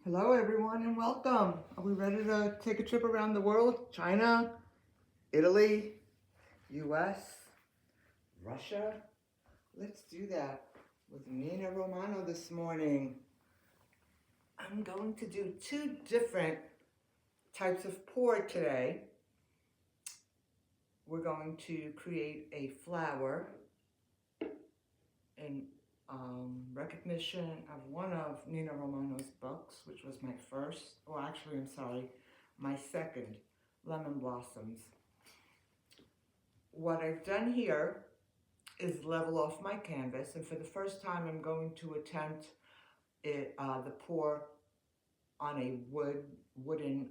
Hello everyone and welcome. Are we ready to take a trip around the world? China, Italy, US, Russia? Let's do that with Nina Romano this morning. I'm going to do two different types of pour today. We're going to create a flower in recognition of one of Nina Romano's books, which was my first, or actually, I'm sorry, my second, Lemon Blossoms. What I've done here is level off my canvas, and for the first time I'm going to attempt the pour on a wooden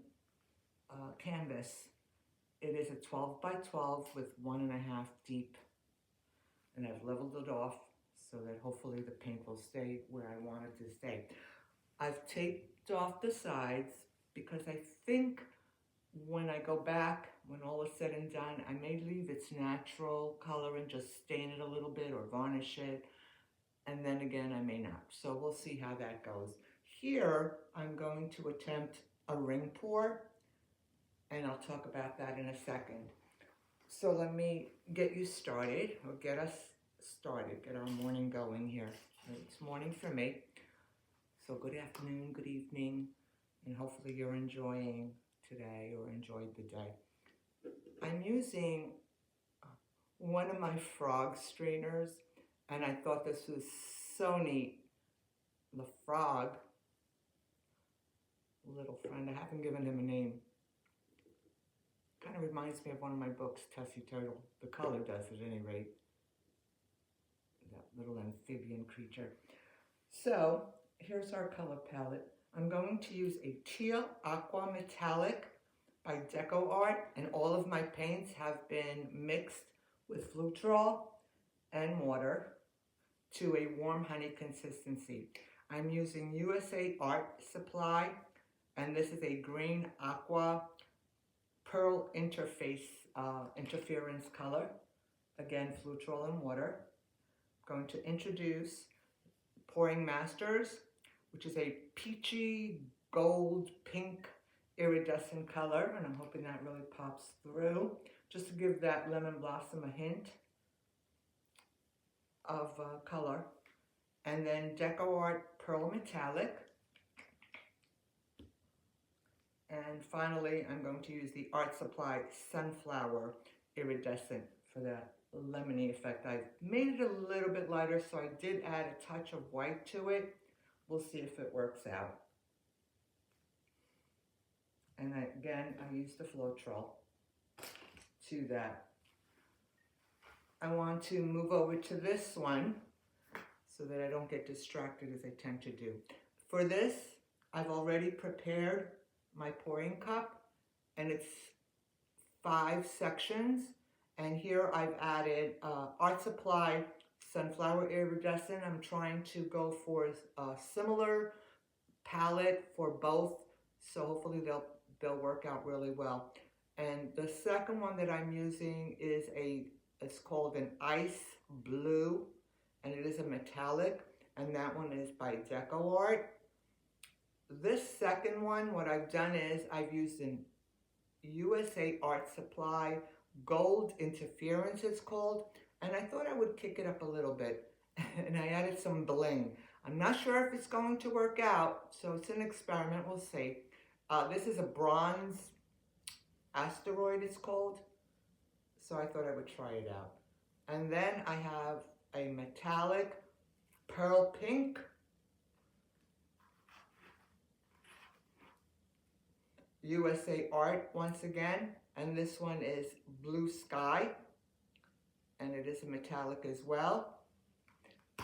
canvas. It is a 12 by 12 with 1.5 deep, and I've leveled it off so that hopefully the paint will stay where I want it to stay. I've taped off the sides because I think when I go back, when all is said and done, I may leave its natural color and just stain it a little bit or varnish it. And then again, I may not. So we'll see how that goes. Here, I'm going to attempt a ring pour, and I'll talk about that in a second. So let me get you started, or get us started, get our morning going here. It's morning for me. So good afternoon, good evening, and hopefully you're enjoying today or enjoyed the day. I'm using one of my frog strainers, and I thought this was so neat. The frog, little friend, I haven't given him a name. Kind of reminds me of one of my books, Tessie Turtle. The color does at any rate. That little amphibian creature. So here's our color palette. I'm going to use a Teal Aqua Metallic by Deco Art, and all of my paints have been mixed with Flutrol and water to a warm honey consistency. I'm using USA Art Supply, and this is a green aqua pearl interference color. Again, Flutrol and water. I'm going to introduce Pouring Masters, which is a peachy gold pink iridescent color, and I'm hoping that really pops through, just to give that lemon blossom a hint of color. And then Deco Art Pearl Metallic. And finally, I'm going to use the Art Supply Sunflower Iridescent for that lemony effect. I've made it a little bit lighter, so I did add a touch of white to it. We'll see if it works out. And again, I used the Floetrol to that. I want to move over to this one so that I don't get distracted as I tend to do. For this, I've already prepared my pouring cup, and it's 5 sections. And here I've added Art Supply Sunflower Iridescent. I'm trying to go for a similar palette for both, so hopefully they'll work out really well. And the second one that I'm using is it's called an Ice Blue, and it is a metallic, and that one is by Deco Art. This second one, what I've done is I've used an USA Art Supply Gold Interference, it's called, and I thought I would kick it up a little bit, and I added some bling. I'm not sure if it's going to work out, so it's an experiment, we'll see. This is a bronze asteroid, it's called, so I thought I would try it out. And then I have a metallic pearl pink, USA Art once again, and this one is Blue Sky, and it is a metallic as well.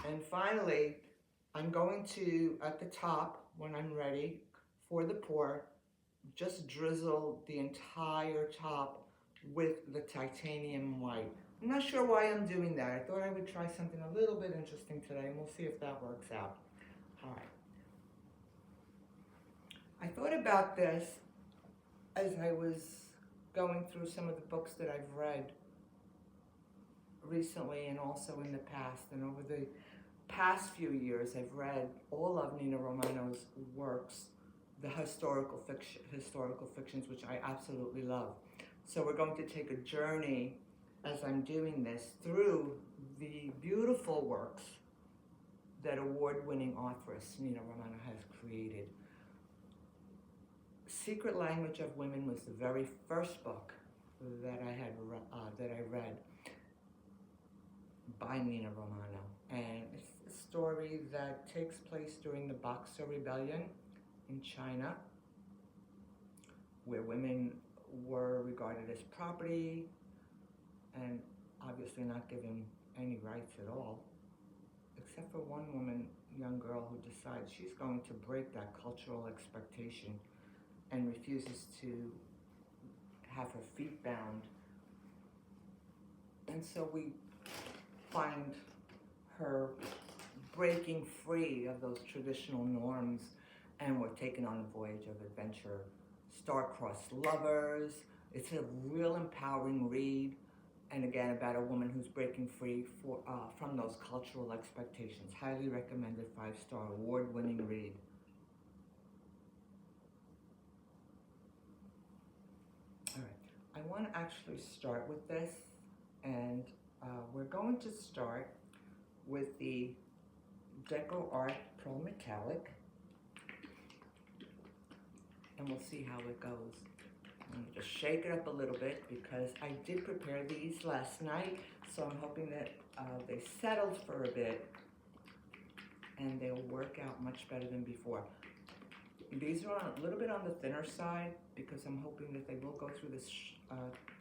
And finally, I'm going to, at the top, when I'm ready for the pour, just drizzle the entire top with the titanium white. I'm not sure why I'm doing that. I thought I would try something a little bit interesting today, and we'll see if that works out. All right. I thought about this as I was going through some of the books that I've read recently and also in the past. And over the past few years, I've read all of Nina Romano's works the historical fictions, which I absolutely love. So we're going to take a journey as I'm doing this through the beautiful works that award-winning authoress Nina Romano has created. Secret Language of Women was the very first book that I read by Nina Romano, and it's a story that takes place during the Boxer Rebellion in China, where women were regarded as property and obviously not given any rights at all, except for one woman, young girl, who decides she's going to break that cultural expectation and refuses to have her feet bound. And so we find her breaking free of those traditional norms, and we're taken on a voyage of adventure. Star-crossed lovers. It's a real empowering read, and again, about a woman who's breaking free from those cultural expectations. Highly recommended, 5-star, award-winning read. All right, I want to actually start with this, and we're going to start with the Deco Art Pearl Metallic, and we'll see how it goes. I'm going to just shake it up a little bit because I did prepare these last night, so I'm hoping that they settled for a bit and they'll work out much better than before. These are a little bit on the thinner side because I'm hoping that they will go through this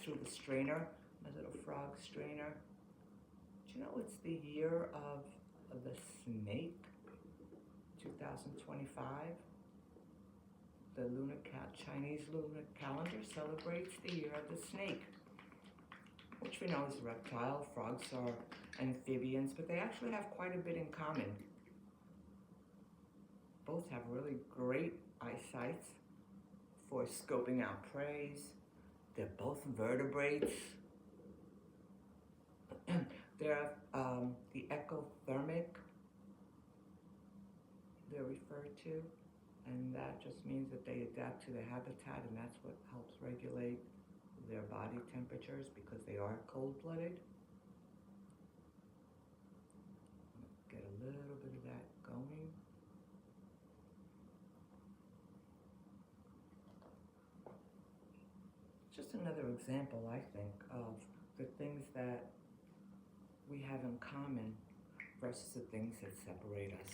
through the strainer, my little frog strainer. Do you know it's the year of the snake, 2025? The Chinese lunar calendar celebrates the year of the snake, which we know is a reptile. Frogs are amphibians, but they actually have quite a bit in common. Both have really great eyesight for scoping out prey. They're both vertebrates. They're the ectothermic, they're referred to, and that just means that they adapt to their habitat, and that's what helps regulate their body temperatures because they are cold-blooded. Get a little bit of that going. Just another example, I think, of the things that we have in common versus the things that separate us.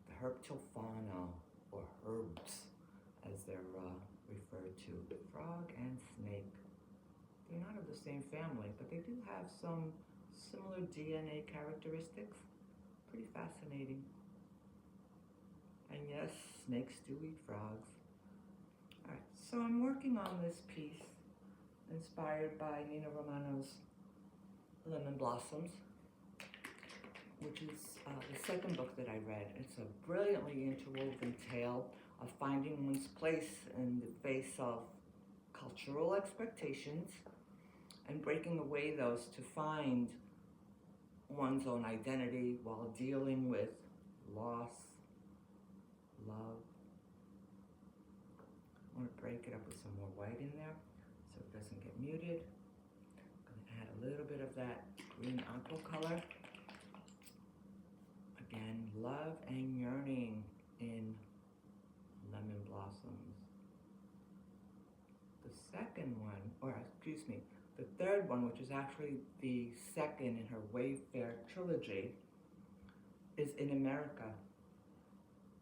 The herptofauna, or herbs, as they're referred to, frog and snake. They're not of the same family, but they do have some similar DNA characteristics. Pretty fascinating. And yes, snakes do eat frogs. All right, so I'm working on this piece inspired by Nina Romano's Lemon Blossoms, which is the second book that I read. It's a brilliantly interwoven tale of finding one's place in the face of cultural expectations and breaking away those to find one's own identity while dealing with loss, love. I want to break it up with some more white in there so it doesn't get muted. I'm going to add a little bit of that green aqua color. Again, love and yearning in Lemon Blossoms. The second one, or excuse me, the third one, which is actually the second in her Wayfair trilogy, is in America.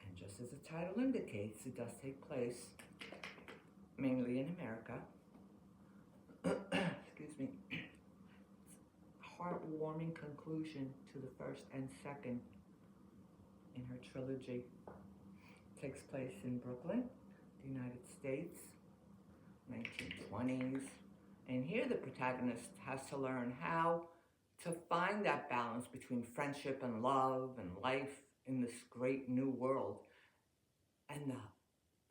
And just as the title indicates, it does take place mainly in America. Excuse me. Heartwarming conclusion to the first and second in her trilogy. It takes place in Brooklyn, the United States, 1920s. And here the protagonist has to learn how to find that balance between friendship and love and life in this great new world. And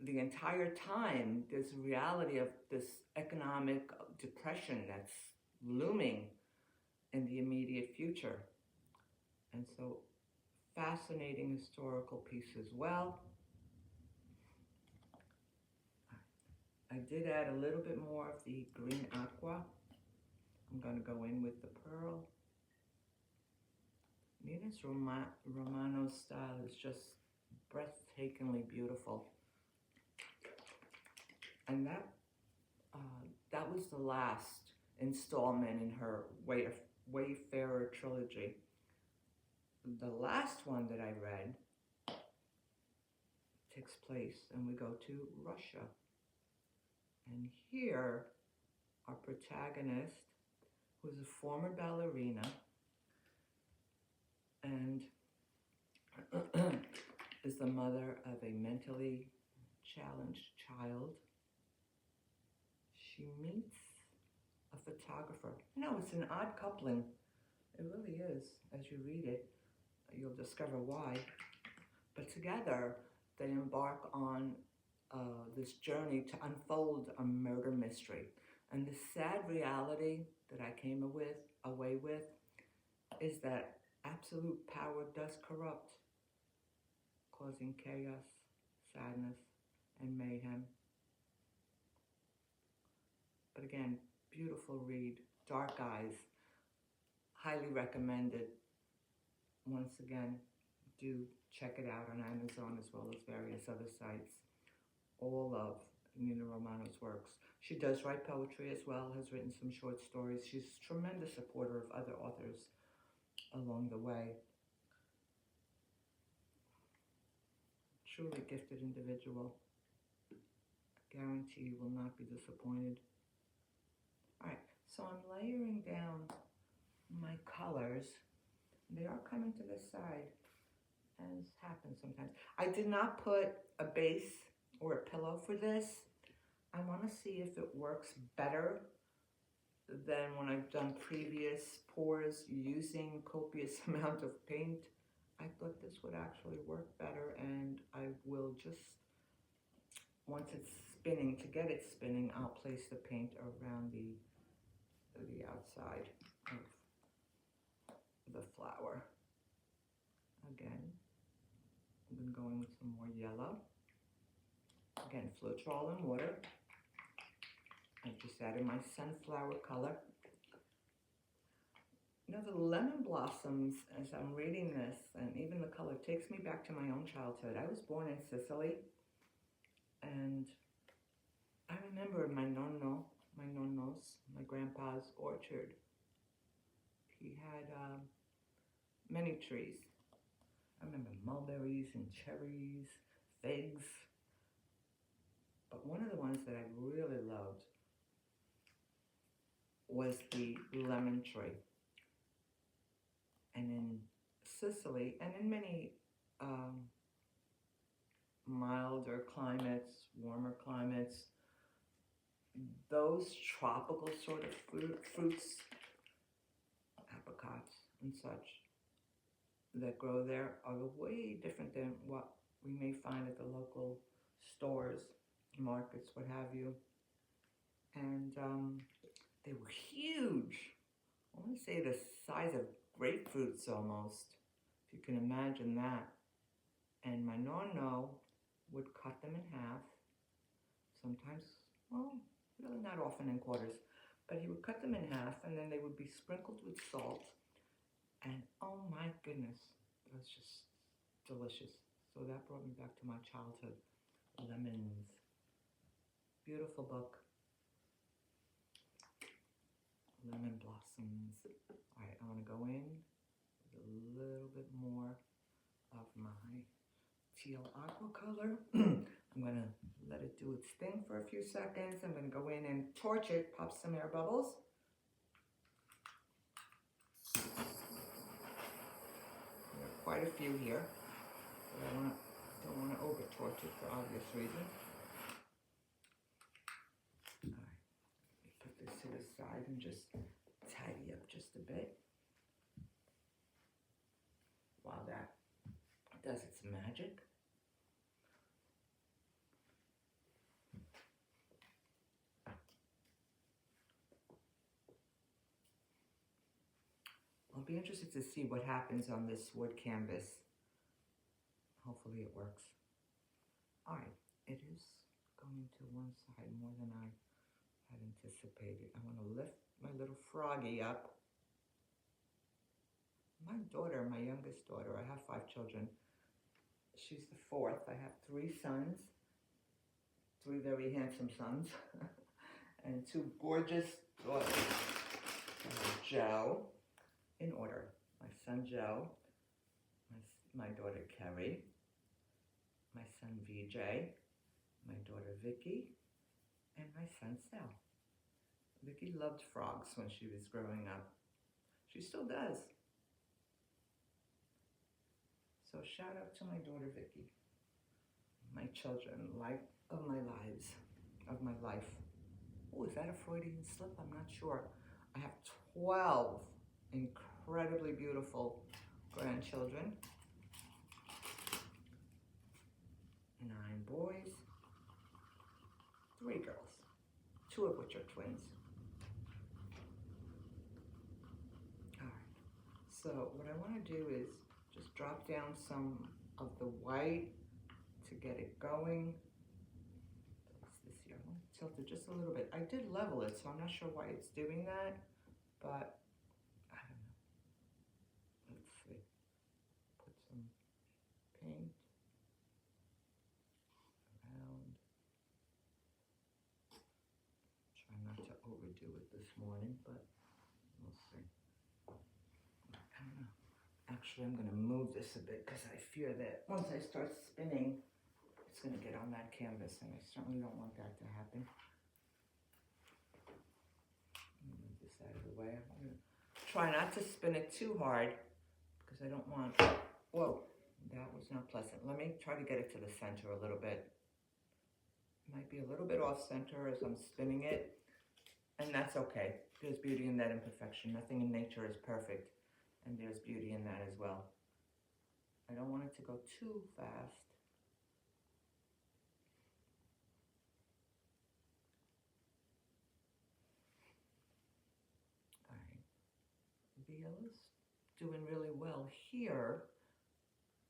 the entire time, there's a reality of this economic depression that's looming in the immediate future. And so fascinating historical piece as well. I did add a little bit more of the green aqua. I'm going to go in with the pearl. Nina's Romano style is just breathtakingly beautiful. And that was the last installment in her Wayfarer trilogy. The last one that I read takes place, and we go to Russia. And here, our protagonist, who's a former ballerina, and is the mother of a mentally challenged child. She meets a photographer. You know, it's an odd coupling. It really is. As you read it, you'll discover why. But together, they embark on this journey to unfold a murder mystery. And the sad reality that I came away with is that absolute power does corrupt, causing chaos, sadness, and mayhem. But again, beautiful read, dark eyes, highly recommended. Once again, do check it out on Amazon as well as various other sites. All of Nina Romano's works. She does write poetry as well, has written some short stories. She's a tremendous supporter of other authors along the way. Truly gifted individual. I guarantee you will not be disappointed. All right, so I'm layering down my colors. They are coming to the side, as happens sometimes. I did not put a base or a pillow for this. I want to see if it works better than when I've done previous pours using copious amount of paint. I thought this would actually work better, and I will just, once it's spinning, to get it spinning, I'll place the paint around the outside of the flower. Again, I've been going with some more yellow. Again, Floetrol and water. I just added my sunflower color. You know, the lemon blossoms, as I'm reading this, and even the color, takes me back to my own childhood. I was born in Sicily, and I remember my nonno's, my grandpa's orchard. He had many trees. I remember mulberries and cherries, figs. But one of the ones that I really loved was the lemon tree. And in Sicily, and in many milder climates, warmer climates, those tropical sort of fruits, apricots and such, that grow there are way different than what we may find at the local stores, markets, what have you. And they were huge. I want to say the size of grapefruits almost, if you can imagine that. And my nonno would cut them in half, sometimes, well, really not often in quarters, but he would cut them in half, and then they would be sprinkled with salt. And oh my goodness, it was just delicious. So that brought me back to my childhood. Lemons. Beautiful book. Lemon blossoms. All right, I want to go in with a little bit more of my teal aqua color. I'm going to let it do its thing for a few seconds. I'm going to go in and torch it, pop some air bubbles. There are quite a few here, but I don't want to over torch it for obvious reasons. All right, let me put this to the side and just tidy up just a bit while that does its magic. I'll be interested to see what happens on this wood canvas hopefully it works. All right, it is going to one side more than I had anticipated. I want to lift my little froggy up. My daughter, my youngest daughter, I have 5 children. She's the 4th. I have 3 sons, 3 very handsome sons, and 2 gorgeous daughters. Joe, in order. My son Joe, my daughter Carrie, my son VJ, my daughter Vicky, and my son Sal. Vicky loved frogs when she was growing up. She still does. So shout out to my daughter Vicky. My children, light of my lives, of my life. Oh, is that a Freudian slip? I'm not sure. I have 12 incredibly beautiful grandchildren. 9 boys, 3 girls, 2 of which are twins. All right, so what I want to do is just drop down some of the white to get it going. This here, I'm going to tilt it just a little bit. I did level it, so I'm not sure why it's doing that, but I don't know. Let's see. Put some paint around. Try not to overdo it this morning, but we'll see. I don't know. Actually, I'm going to move this a bit because I fear that once I start spinning, it's going to get on that canvas, and I certainly don't want that to happen. Move this out of the way. I'm going to try not to spin it too hard because I don't want, whoa, that was not pleasant. Let me try to get it to the center a little bit. It might be a little bit off center as I'm spinning it, and that's okay. There's beauty in that imperfection. Nothing in nature is perfect, and there's beauty in that as well. I don't want it to go too fast. All right, the yellow's doing really well here,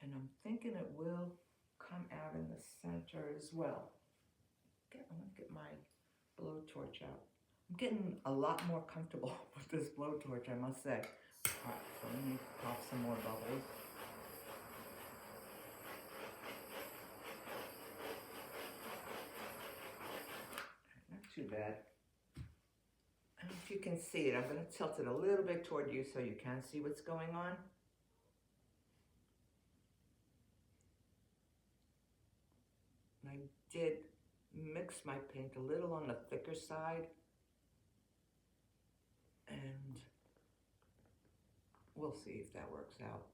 and I'm thinking it will come out in the center as well. I'm gonna get my blowtorch out. I'm getting a lot more comfortable with this blowtorch, I must say. All right, so let me pop some more bubbles. Not too bad. I don't know if you can see it. I'm going to tilt it a little bit toward you so you can see what's going on. I did mix my paint a little on the thicker side, and we'll see if that works out.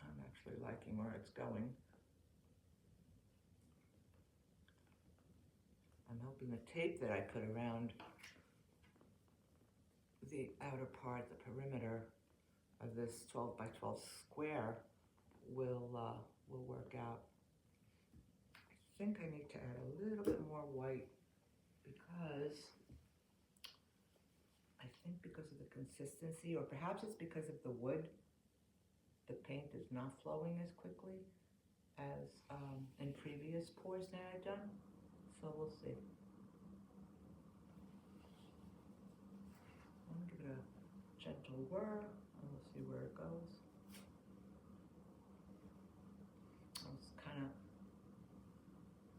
I'm actually liking where it's going. I'm hoping the tape that I put around the outer part, the perimeter of this 12 by 12 square will work out. I think I need to add a little bit more white because of the consistency, or perhaps it's because of the wood, the paint is not flowing as quickly as in previous pours that I've done. So we'll see. I'm gonna give it a gentle whir and we'll see where it goes. It's kind of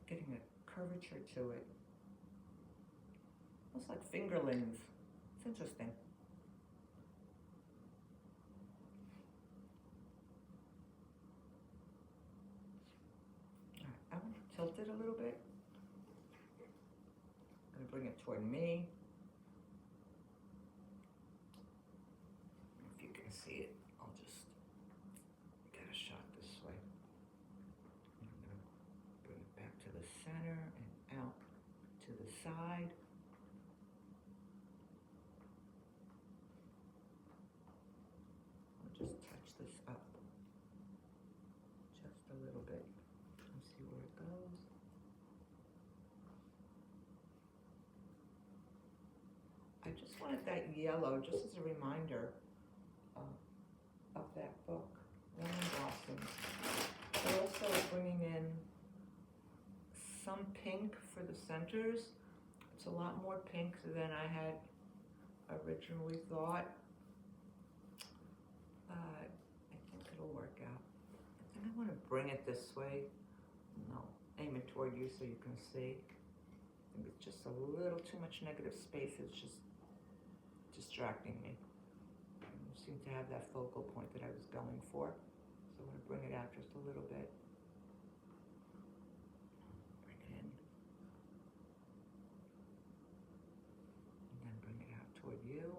getting a curvature to it. Almost like fingerlings. It's interesting. All right, I'm going to tilt it a little bit. I'm going to bring it toward me. If you can see it, I'll just get a shot this way. I'm going to bring it back to the center and out to the side. I'll just touch this up just a little bit and see where it goes. I just wanted that yellow just as a reminder of that book, Lemon Blossoms. I also also bringing in some pink for the centers. It's a lot more pink than I had originally thought. I think it'll work out. I think I want to bring it this way. No, aim it toward you so you can see. I think it's just a little too much negative space. It's just distracting me. I don't seem to have that focal point that I was going for. So I'm going to bring it out just a little bit. Bring it in. And then bring it out toward you.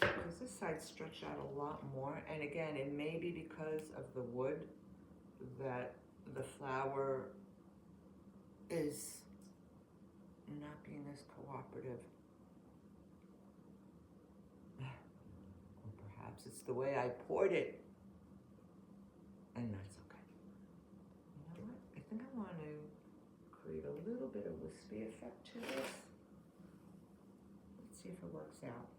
Because this side stretched out a lot more, and again, it may be because of the wood that the flower is not being as cooperative. Or perhaps it's the way I poured it, and that's okay. You know what? I think I want to create a little bit of wispy effect to this. Let's see if it works out.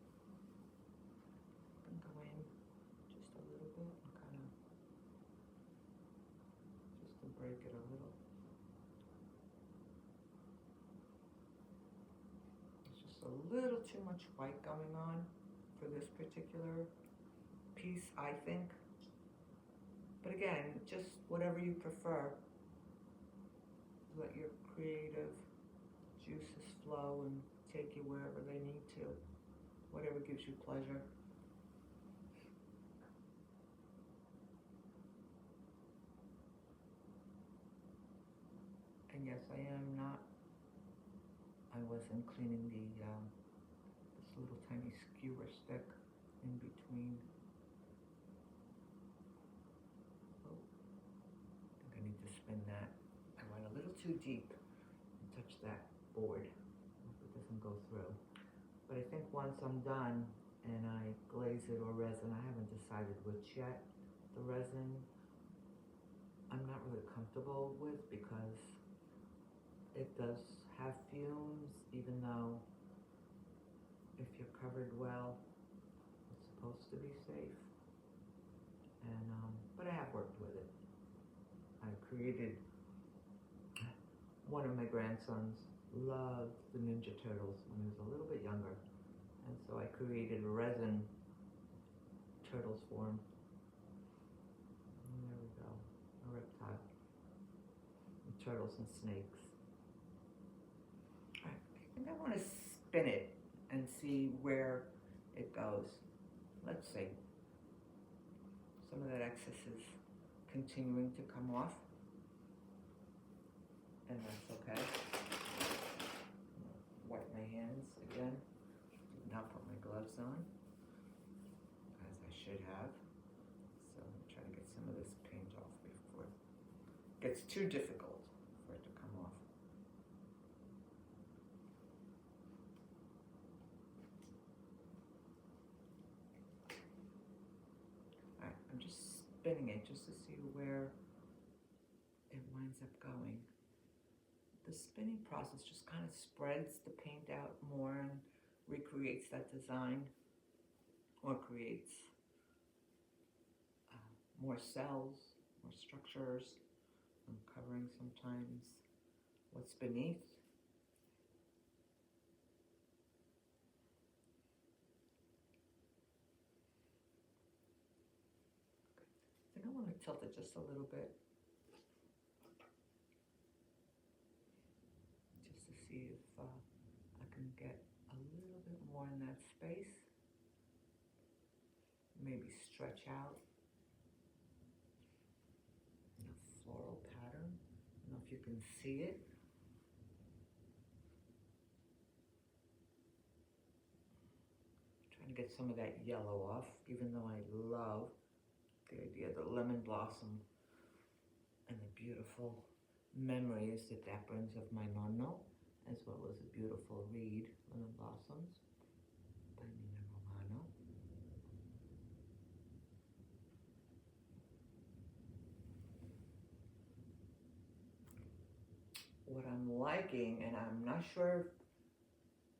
Break it a little. There's just a little too much white going on for this particular piece, I think. But again, just whatever you prefer. Let your creative juices flow and take you wherever they need to. Whatever gives you pleasure. And yes, I wasn't cleaning this little tiny skewer stick in between. Oh, I think I need to spin that. I went a little too deep and touched that board. Hope it doesn't go through. But I think once I'm done and I glaze it or resin, I haven't decided which yet. The resin, I'm not really comfortable with because it does have fumes, even though if you're covered well, it's supposed to be safe. And but I have worked with it. I created, one of my grandsons loved the Ninja Turtles when he was a little bit younger. And so I created resin turtles for him. And there we go, a reptile. And turtles and snakes. I think I want to spin it and see where it goes. Let's see. Some of that excess is continuing to come off, and that's okay. Wipe my hands again. Did not put my gloves on, as I should have. So I'm trying to get some of this paint off before it gets too difficult for it to come off. I'm just spinning it just to see where it winds up going. The spinning process just kind of spreads the paint out more and recreates that design, or creates more cells, more structures, uncovering sometimes what's beneath. I think I want to tilt it just a little bit, just to see if I can get a little bit more in that space. Maybe stretch out in a floral pattern. I don't know if you can see it. Trying to get some of that yellow off, even though I love the idea of the lemon blossom and the beautiful memories that brings of my nonno, as well as a beautiful reed, Lemon Blossoms by Nina Romano. liking, and I'm not sure if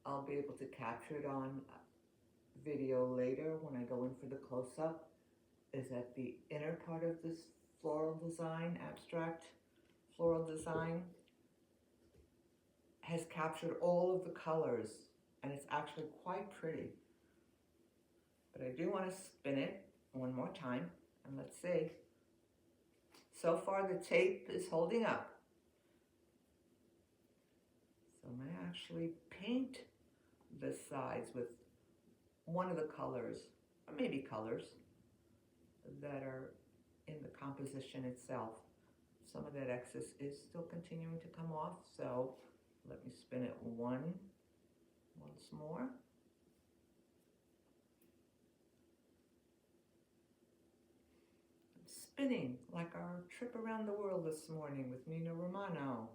I'll be able to capture it on video later when I go in for the close-up, is that the inner part of this floral design, abstract floral design, has captured all of the colors, and it's actually quite pretty. But I do want to spin it one more time, and let's see. So far the tape is holding up. So I'm going to actually paint the sides with one of the colors, or maybe colors, that are in the composition itself. Some of that excess is still continuing to come off, so let me spin it once more. I'm spinning like our trip around the world this morning with Nina Romano.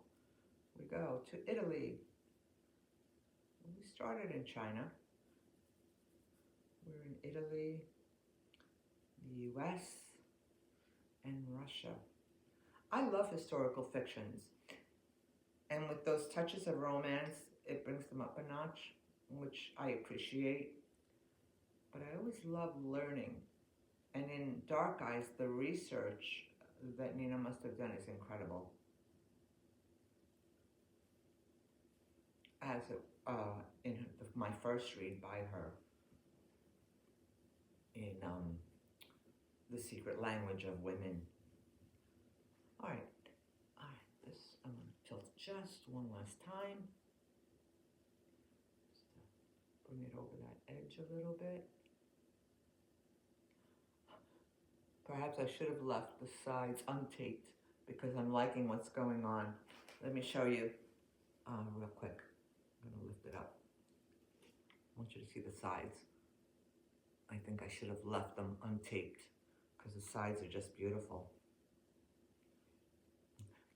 We go to Italy. We started in China. We're in Italy, the US, and Russia. I love historical fictions, and with those touches of romance, it brings them up a notch, which I appreciate. But I always love learning, and in Dark Eyes, the research that Nina must have done is incredible. As in my first read by her in The Secret Language of Women. All right, this I'm going to tilt just one last time. Just bring it over that edge a little bit. Perhaps I should have left the sides untaped because I'm liking what's going on. Let me show you real quick. I'm going to lift it up. I want you to see the sides. I think I should have left them untaped because the sides are just beautiful.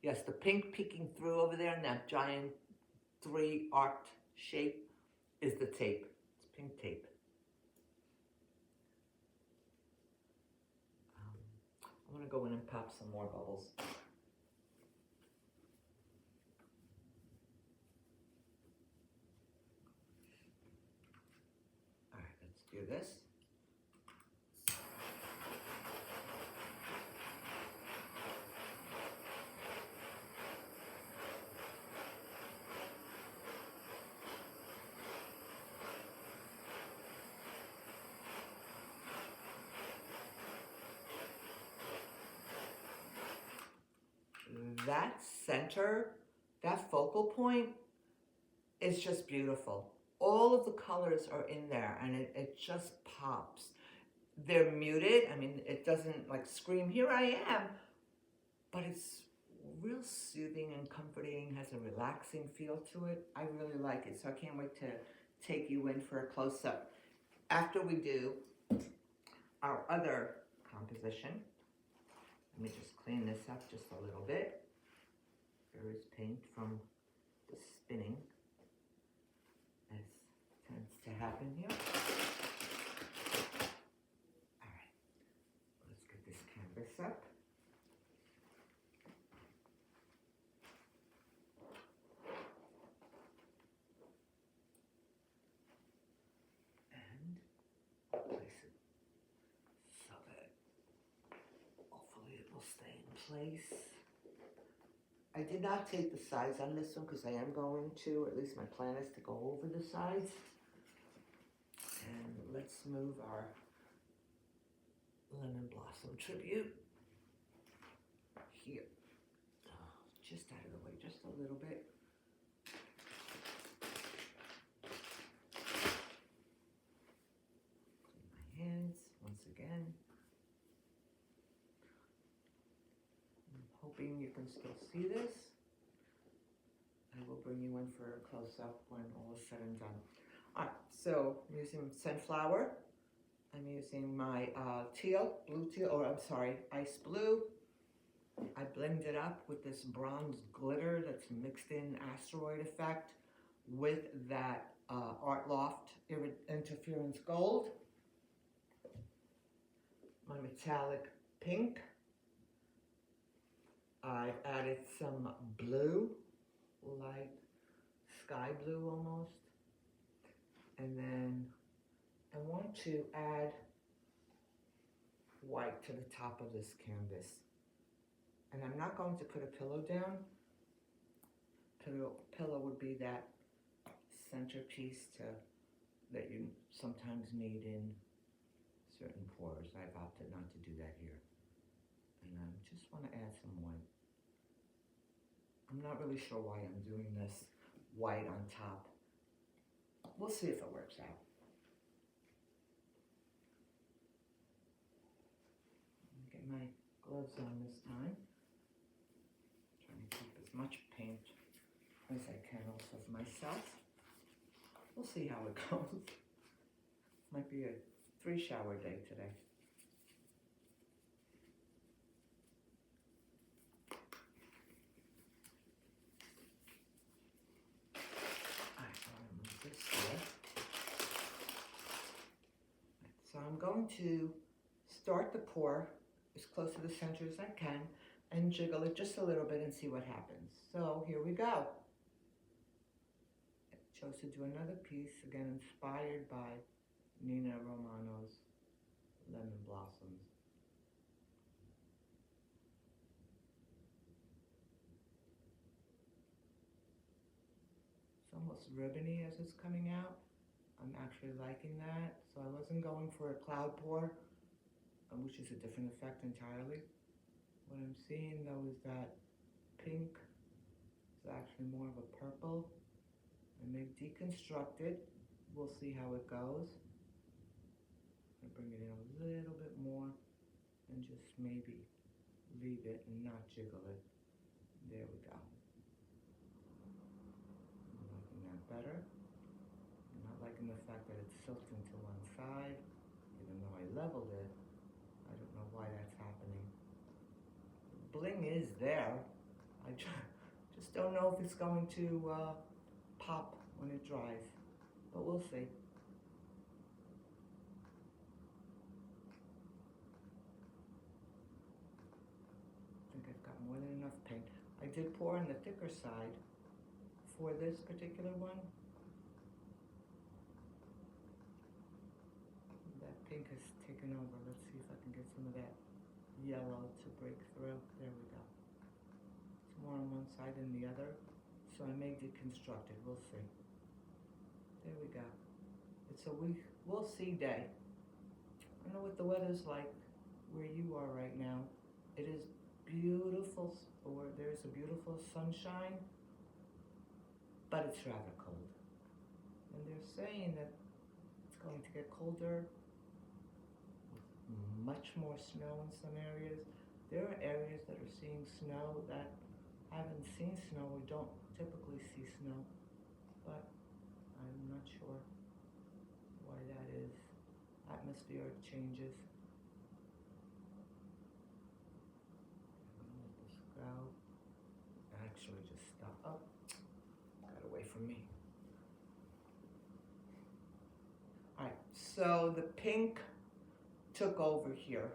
Yes, the pink peeking through over there in that giant 3-arced shape is the tape. It's pink tape. I'm going to go in and pop some more bubbles. All right, let's do this. That center, that focal point is just beautiful. All of the colors are in there and it just pops. They're muted. I mean, it doesn't like scream, here I am, but it's real soothing and comforting, has a relaxing feel to it. I really like it, so I can't wait to take you in for a close-up. After we do our other composition, let me just clean this up just a little bit. There is paint from the spinning, as tends to happen here. All right, let's get this canvas up. And place it so that hopefully it will stay in place. I did not take the sides on this one because I am going to, or at least my plan is to go over the sides. And let's move our lemon blossom tribute here. Just out of the way, just a little bit. Clean my hands once again. Hoping you can still see this. I will bring you in for a close-up when all is said and done. All right, so I'm using sunflower. I'm using my teal, blue teal, or I'm sorry, ice blue. I blended it up with this bronze glitter that's mixed in asteroid effect with that Art Loft Interference Gold. My metallic pink. I've added some blue light sky blue almost. And then I want to add white to the top of this canvas. And I'm not going to put a pillow down. Pillow would be that centerpiece that you sometimes need in certain pours. I've opted not to do that here. And I just want to add some white. I'm not really sure why I'm doing this white on top. We'll see if it works out. Get my gloves on this time. Trying to keep as much paint as I can also for myself. We'll see how it goes. Might be a 3-shower day today. So I'm going to start the pour as close to the center as I can and jiggle it just a little bit and see what happens. So here we go. I chose to do another piece, again inspired by Nina Romano's Lemon Blossoms. It's almost ribbony as it's coming out. I'm actually liking that. So I wasn't going for a cloud pour, which is a different effect entirely. What I'm seeing though is that pink is actually more of a purple. I may deconstruct it. We'll see how it goes. I bring it in a little bit more and just maybe leave it and not jiggle it. There we go. I'm liking that better. I'm not liking the fact that it's tilting to one side, even though I leveled it. I don't know why that's happening. Bling is there. I just don't know if it's going to pop when it dries, but we'll see. I think I've got more than enough paint. I did pour on the thicker side for this particular one. That pink has taken over. Let's see if I can get some of that yellow to break through. There we go. It's more on one side than the other, so I may deconstruct it. We'll see. There we go. It's a we'll see day. I don't know what the weather's like where you are right now. It is beautiful, or there's a beautiful sunshine, but it's rather cold. And they're saying that it's going to get colder, much more snow in some areas. There are areas that are seeing snow that haven't seen snow or don't typically see snow, but I'm not sure why that is. Atmospheric changes. I'm gonna let this go. Actually just stop. Oh, got away from me. All right, so the pink took over here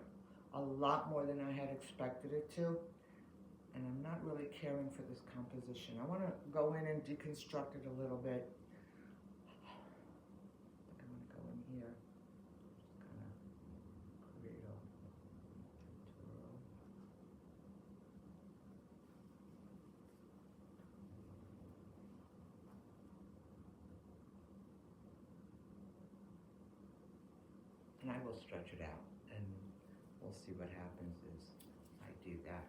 a lot more than I had expected it to, and I'm not really caring for this composition. I want to go in and deconstruct it a little bit. I'm going to go in here, just kind of create a twirl. And I will stretch it out, and we'll see what happens as I do that.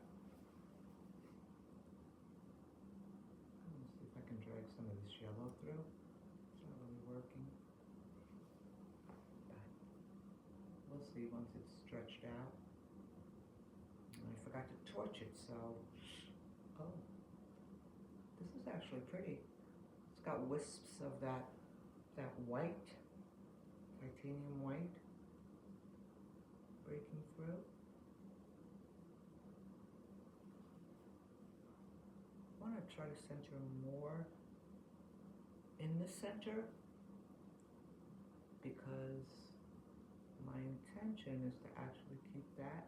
Let's see if I can drag some of this yellow through. It's not really working, but we'll see once it's stretched out. And I forgot to torch it, so, oh, this is actually pretty. It's got wisps of that white, titanium white, breaking through. I want to try to center more in the center because my intention is to actually keep that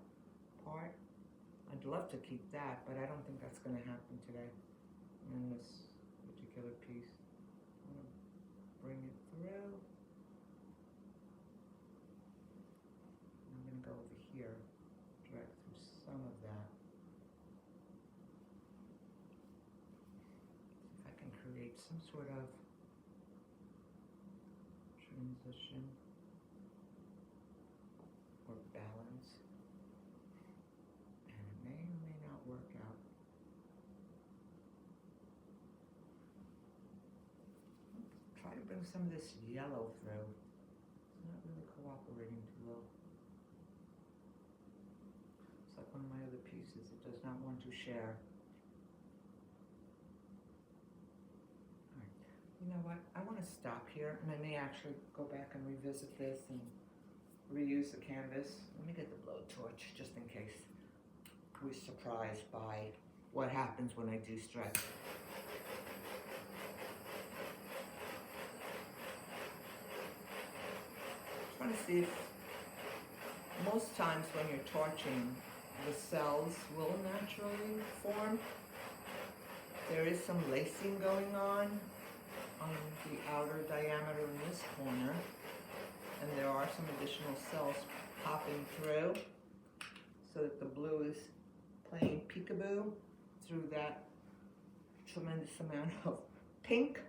part. I'd love to keep that, but I don't think that's going to happen today. And this particular piece. I'm going to bring it through. I'm going to go over here, drag through some of that. See if I can create some sort of transition or balance. And it may or may not work out. Try to bring some of this yellow through. It's not really cooperating too well. It's like one of my other pieces. It does not want to share. All right. You know what? I want to stop here, and I may actually go back and revisit this and reuse the canvas. Let me get the blowtorch just in case we're surprised by what happens when I do stretch. I'm trying to see if most times when you're torching, the cells will naturally form. There is some lacing going on the outer diameter in this corner, and there are some additional cells popping through so that the blue is playing peekaboo through that tremendous amount of pink.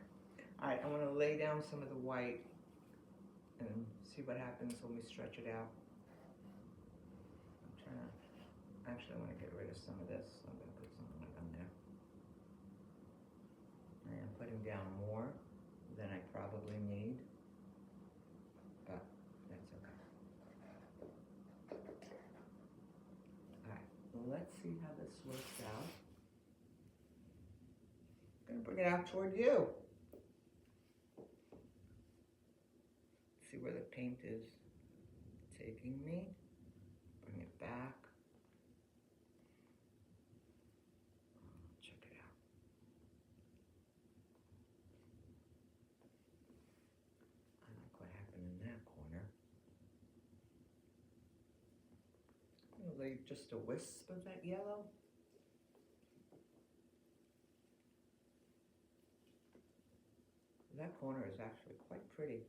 All right, I want to lay down some of the white and see what happens when we stretch it out. I'm trying to, actually I want to get rid of some of this, so I'm going to put something like on there. I am putting down more than I probably need, but that's okay. All right, well, let's see how this works out. I'm going to bring it out toward you. See where the paint is taking me. Bring it back. Check it out. I like what happened in that corner. I'm going to leave just a wisp of that yellow. That corner is actually quite pretty.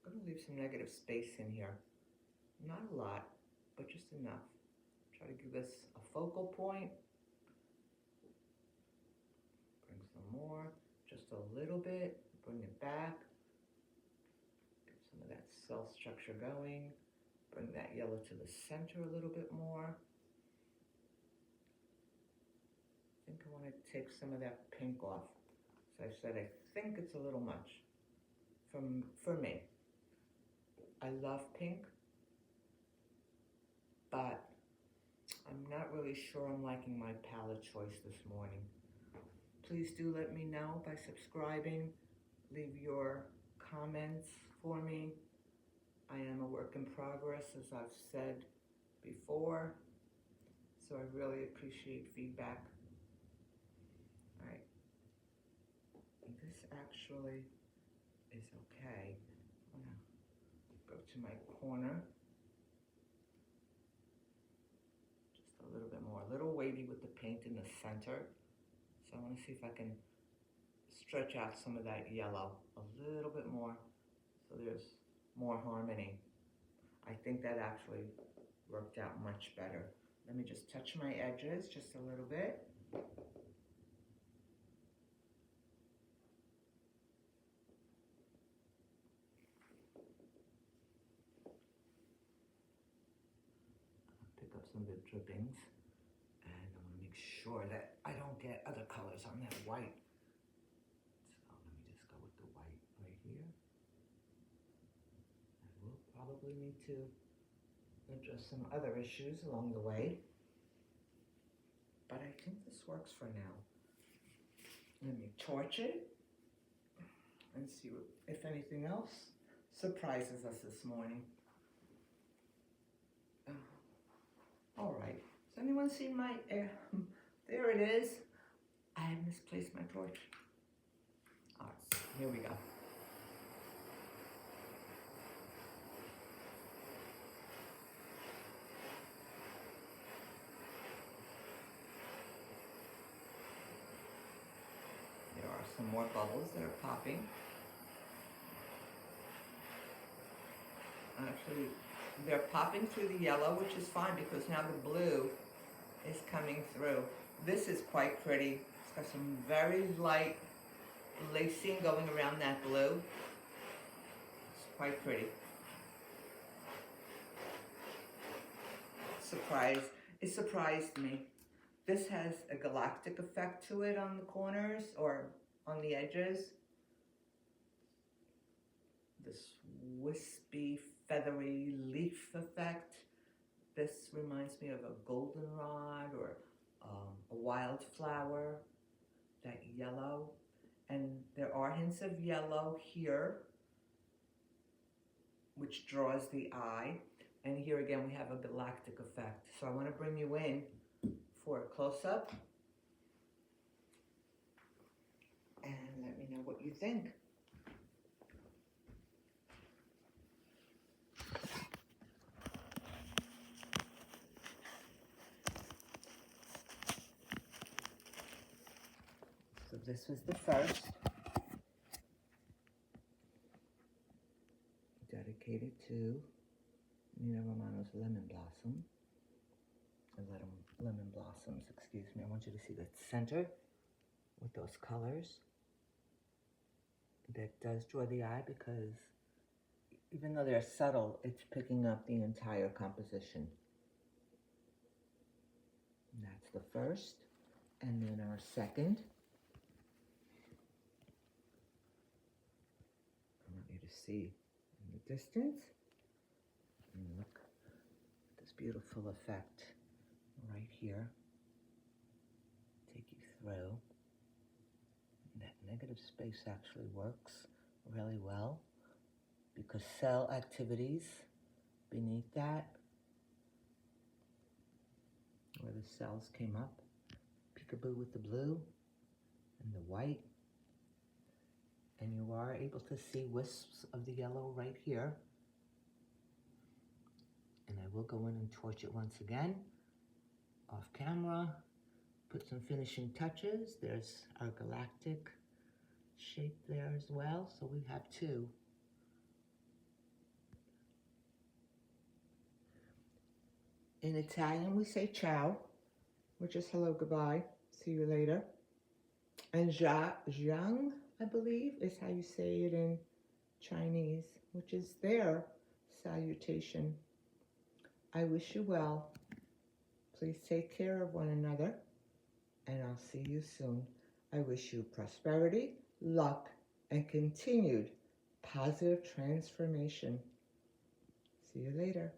I'm going to leave some negative space in here. Not a lot, but just enough. Try to give this a focal point. Bring some more, just a little bit. Bring it back. Get some of that cell structure going. Bring that yellow to the center a little bit more. I think I want to take some of that pink off. As I said, I think it's a little much for me. I love pink, but I'm not really sure I'm liking my palette choice this morning. Please do let me know by subscribing. Leave your comments for me. I am a work in progress, as I've said before, so I really appreciate feedback. All right, this actually is okay. I'm gonna go to my corner. Just a little bit more, a little wavy with the paint in the center. So I want to see if I can stretch out some of that yellow a little bit more so there's more harmony. I think that actually worked out much better. Let me just touch my edges just a little bit. Pick up some of the drippings, and I want to make sure that I don't get other colors on that white. So let me just go with the white right here. I will probably need to address some other issues along the way, but I think this works for now. Let me torch it and see if anything else surprises us this morning. All right, has anyone seen my, there it is. I have misplaced my torch. All right, here we go. some more bubbles that are popping. Actually, they're popping through the yellow, which is fine because now the blue is coming through. This is quite pretty. It's got some very light lacing going around that blue. It's quite pretty. It surprised me. This has a galactic effect to it on the corners or on the edges. This wispy, feathery leaf effect. This reminds me of a goldenrod or a wildflower, that yellow. And there are hints of yellow here, which draws the eye. And here again, we have a galactic effect. So I want to bring you in for a close-up. And let me know what you think. So this was the first. Dedicated to Nina Romano's Lemon Blossom. Lemon Blossoms, excuse me. I want you to see the center with those colors. That does draw the eye because even though they're subtle, it's picking up the entire composition. And that's the first. And then our second. I want you to see in the distance. And look at this beautiful effect right here. Take you through. And that negative space actually works really well because cell activities beneath that, where the cells came up, peekaboo with the blue and the white. And you are able to see wisps of the yellow right here. And I will go in and torch it once again, off camera, put some finishing touches. There's our galactic shape there as well, so we have two. In Italian, we say ciao, which is hello, goodbye, see you later. And jiang, I believe, is how you say it in Chinese, which is their salutation. I wish you well. Please take care of one another, and I'll see you soon. I wish you prosperity, luck, and continued positive transformation. See you later.